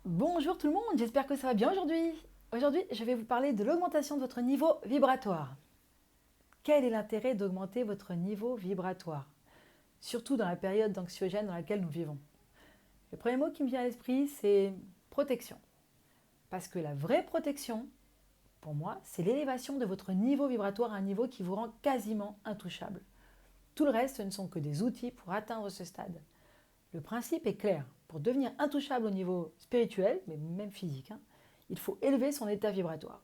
Bonjour tout le monde, j'espère que ça va bien aujourd'hui. Aujourd'hui, je vais vous parler de l'augmentation de votre niveau vibratoire. Quel est l'intérêt d'augmenter votre niveau vibratoire? Surtout dans la période anxiogène dans laquelle nous vivons. Le premier mot qui me vient à l'esprit, c'est protection. Parce que la vraie protection, pour moi, c'est l'élévation de votre niveau vibratoire à un niveau qui vous rend quasiment intouchable. Tout le reste, ce ne sont que des outils pour atteindre ce stade. Le principe est clair. Pour devenir intouchable au niveau spirituel, mais même physique, il faut élever son état vibratoire.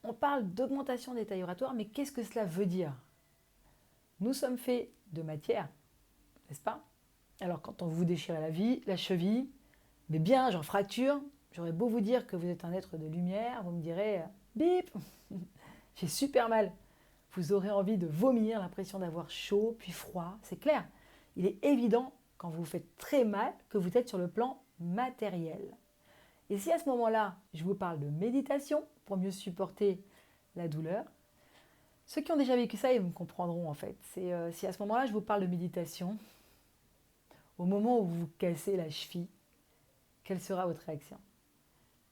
On parle d'augmentation d'état vibratoire, mais qu'est-ce que cela veut dire? Nous sommes faits de matière, n'est-ce pas? Alors quand on vous déchire la cheville, mais bien, j'en fracture, j'aurais beau vous dire que vous êtes un être de lumière, vous me direz bip, j'ai super mal. Vous aurez envie de vomir, l'impression d'avoir chaud, puis froid, c'est clair. Il est évident, quand vous vous faites très mal, que vous êtes sur le plan matériel. Et si à ce moment-là, je vous parle de méditation pour mieux supporter la douleur, ceux qui ont déjà vécu ça, ils me comprendront en fait. Si à ce moment-là, je vous parle de méditation, au moment où vous vous cassez la cheville, quelle sera votre réaction?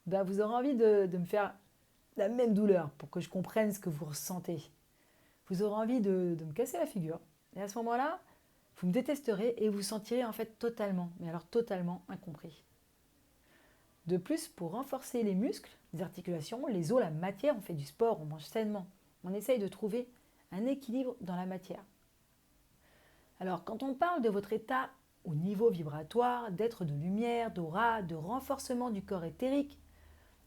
Vous aurez envie de me faire la même douleur pour que je comprenne ce que vous ressentez. Vous aurez envie de me casser la figure. Et à ce moment-là, vous me détesterez et vous sentirez en fait totalement, mais alors totalement incompris. De plus, pour renforcer les muscles, les articulations, les os, la matière, on fait du sport, on mange sainement. On essaye de trouver un équilibre dans la matière. Alors, quand on parle de votre état au niveau vibratoire, d'être de lumière, d'aura, de renforcement du corps éthérique,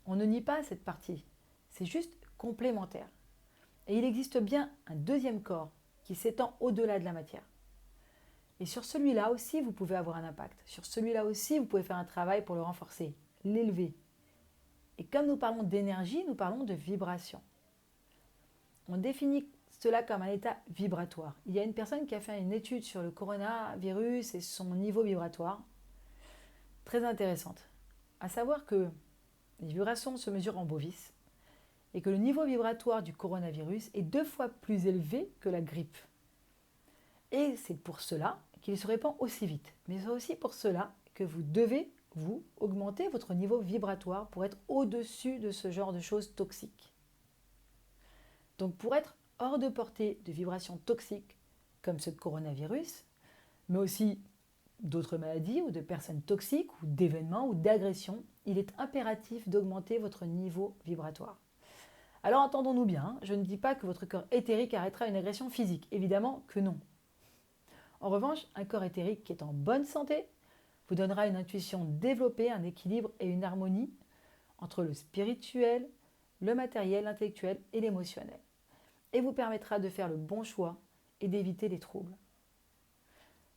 on ne nie pas cette partie. C'est juste complémentaire. Et il existe bien un deuxième corps qui s'étend au-delà de la matière. Et sur celui-là aussi, vous pouvez avoir un impact. Sur celui-là aussi, vous pouvez faire un travail pour le renforcer, l'élever. Et comme nous parlons d'énergie, nous parlons de vibration. On définit cela comme un état vibratoire. Il y a une personne qui a fait une étude sur le coronavirus et son niveau vibratoire, très intéressante. À savoir que les vibrations se mesurent en bovis et que le niveau vibratoire du coronavirus est 2 fois plus élevé que la grippe. Et c'est pour cela qu'il se répand aussi vite. Mais c'est aussi pour cela que vous devez, vous, augmenter votre niveau vibratoire pour être au-dessus de ce genre de choses toxiques. Donc pour être hors de portée de vibrations toxiques comme ce coronavirus, mais aussi d'autres maladies ou de personnes toxiques ou d'événements ou d'agressions, il est impératif d'augmenter votre niveau vibratoire. Alors entendons-nous bien, je ne dis pas que votre corps éthérique arrêtera une agression physique, évidemment que non. En revanche, un corps éthérique qui est en bonne santé vous donnera une intuition développée, un équilibre et une harmonie entre le spirituel, le matériel, l'intellectuel et l'émotionnel, et vous permettra de faire le bon choix et d'éviter les troubles.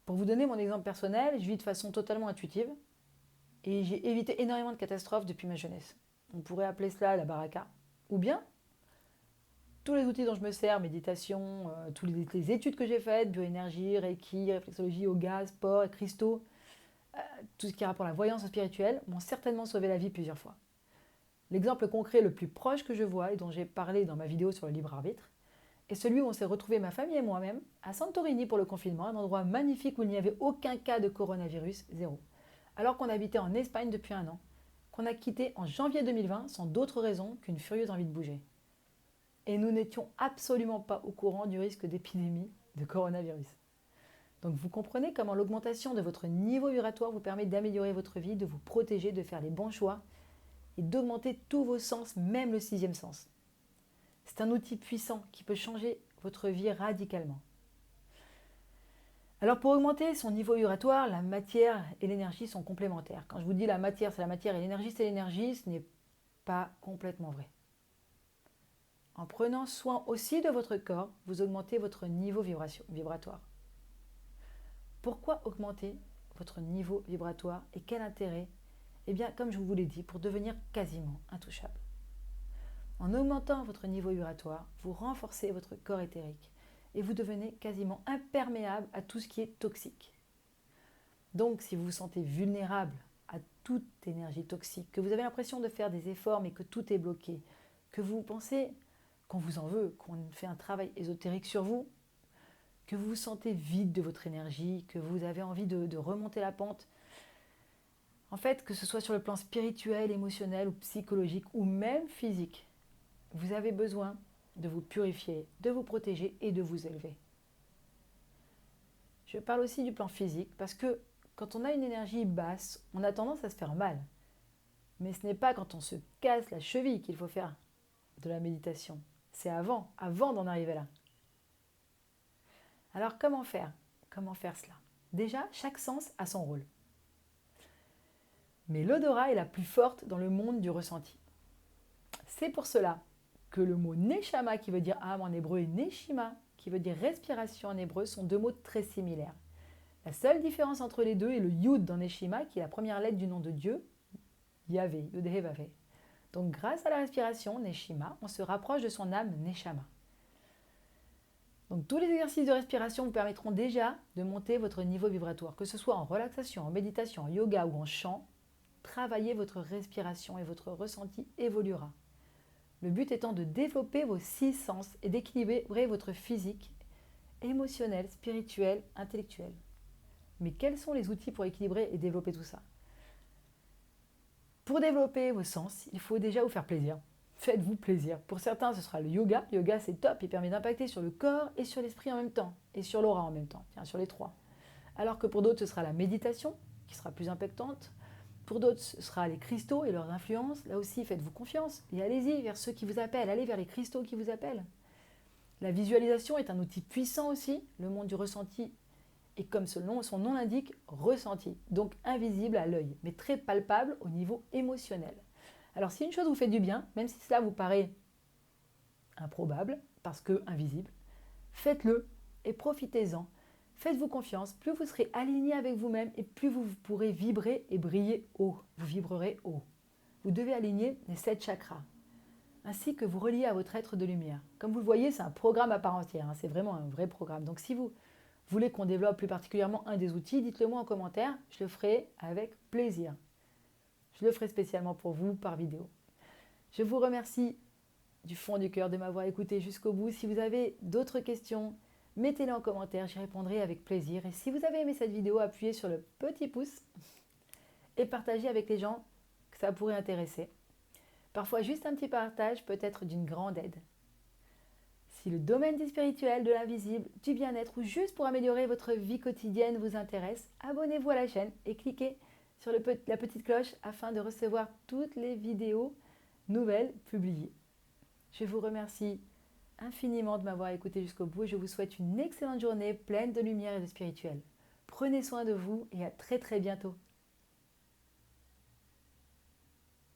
Pour vous donner mon exemple personnel, je vis de façon totalement intuitive et j'ai évité énormément de catastrophes depuis ma jeunesse. On pourrait appeler cela la baraka. Ou bien, tous les outils dont je me sers, méditation, toutes les études que j'ai faites, bioénergie, reiki, réflexologie, yoga, sport, cristaux, tout ce qui a rapport à la voyance spirituelle, m'ont certainement sauvé la vie plusieurs fois. L'exemple concret le plus proche que je vois et dont j'ai parlé dans ma vidéo sur le libre arbitre est celui où on s'est retrouvé, ma famille et moi-même, à Santorini pour le confinement, un endroit magnifique où il n'y avait aucun cas de coronavirus, zéro. Alors qu'on habitait en Espagne depuis un an, qu'on a quitté en janvier 2020 sans d'autre raison qu'une furieuse envie de bouger. Et nous n'étions absolument pas au courant du risque d'épidémie de coronavirus. Donc vous comprenez comment l'augmentation de votre niveau vibratoire vous permet d'améliorer votre vie, de vous protéger, de faire les bons choix et d'augmenter tous vos sens, même le sixième sens. C'est un outil puissant qui peut changer votre vie radicalement. Alors pour augmenter son niveau vibratoire, la matière et l'énergie sont complémentaires. Quand je vous dis la matière, c'est la matière et l'énergie, c'est l'énergie, ce n'est pas complètement vrai. En prenant soin aussi de votre corps, vous augmentez votre niveau vibratoire. Pourquoi augmenter votre niveau vibratoire et quel intérêt? Eh bien, comme je vous l'ai dit, pour devenir quasiment intouchable. En augmentant votre niveau vibratoire, vous renforcez votre corps éthérique et vous devenez quasiment imperméable à tout ce qui est toxique. Donc, si vous vous sentez vulnérable à toute énergie toxique, que vous avez l'impression de faire des efforts mais que tout est bloqué, que vous pensez qu'on vous en veut, qu'on fait un travail ésotérique sur vous, que vous vous sentez vide de votre énergie, que vous avez envie de remonter la pente, En fait, que ce soit sur le plan spirituel, émotionnel ou psychologique ou même physique, vous avez besoin de vous purifier, de vous protéger et de vous élever. Je parle aussi du plan physique parce que quand on a une énergie basse, on a tendance à se faire mal. Mais ce n'est pas quand on se casse la cheville qu'il faut faire de la méditation. C'est avant d'en arriver là. Alors comment faire? Comment faire cela? Déjà, chaque sens a son rôle. Mais l'odorat est la plus forte dans le monde du ressenti. C'est pour cela que le mot neshama qui veut dire âme en hébreu et neshima qui veut dire respiration en hébreu sont deux mots très similaires. La seule différence entre les deux est le yud dans neshima qui est la première lettre du nom de Dieu, Yahvé, Yud-He-Vav-He. Donc grâce à la respiration, neshima, on se rapproche de son âme neshama. Donc tous les exercices de respiration vous permettront déjà de monter votre niveau vibratoire, que ce soit en relaxation, en méditation, en yoga ou en chant. Travaillez votre respiration et votre ressenti évoluera. Le but étant de développer vos 6 sens et d'équilibrer votre physique, émotionnel, spirituel, intellectuel. Mais quels sont les outils pour équilibrer et développer tout ça? Pour développer vos sens, il faut déjà vous faire plaisir. Faites-vous plaisir. Pour certains, ce sera le yoga. Le yoga, c'est top. Il permet d'impacter sur le corps et sur l'esprit en même temps. Et sur l'aura en même temps. Tiens, sur les trois. Alors que pour d'autres, ce sera la méditation, qui sera plus impactante. Pour d'autres, ce sera les cristaux et leurs influences. Là aussi, faites-vous confiance. Et allez-y vers ceux qui vous appellent. Allez vers les cristaux qui vous appellent. La visualisation est un outil puissant aussi. Le monde du ressenti est, comme son nom l'indique, ressenti. Donc invisible à l'œil, mais très palpable au niveau émotionnel. Alors si une chose vous fait du bien, même si cela vous paraît improbable, parce que invisible, faites-le et profitez-en. Faites-vous confiance, plus vous serez aligné avec vous-même et plus vous pourrez vibrer et briller haut. Vous vibrerez haut. Vous devez aligner les 7 chakras, ainsi que vous relier à votre être de lumière. Comme vous le voyez, c'est un programme à part entière, c'est vraiment un vrai programme. Donc si vous voulez qu'on développe plus particulièrement un des outils, dites-le moi en commentaire, je le ferai avec plaisir. Je le ferai spécialement pour vous par vidéo. Je vous remercie du fond du cœur de m'avoir écouté jusqu'au bout. Si vous avez d'autres questions, mettez-les en commentaire, j'y répondrai avec plaisir. Et si vous avez aimé cette vidéo, appuyez sur le petit pouce et partagez avec les gens que ça pourrait intéresser. Parfois, juste un petit partage peut être d'une grande aide. Si le domaine du spirituel, de l'invisible, du bien-être ou juste pour améliorer votre vie quotidienne vous intéresse, abonnez-vous à la chaîne et cliquez sur la petite cloche afin de recevoir toutes les vidéos nouvelles publiées. Je vous remercie infiniment de m'avoir écouté jusqu'au bout et je vous souhaite une excellente journée pleine de lumière et de spirituel. Prenez soin de vous et à très bientôt.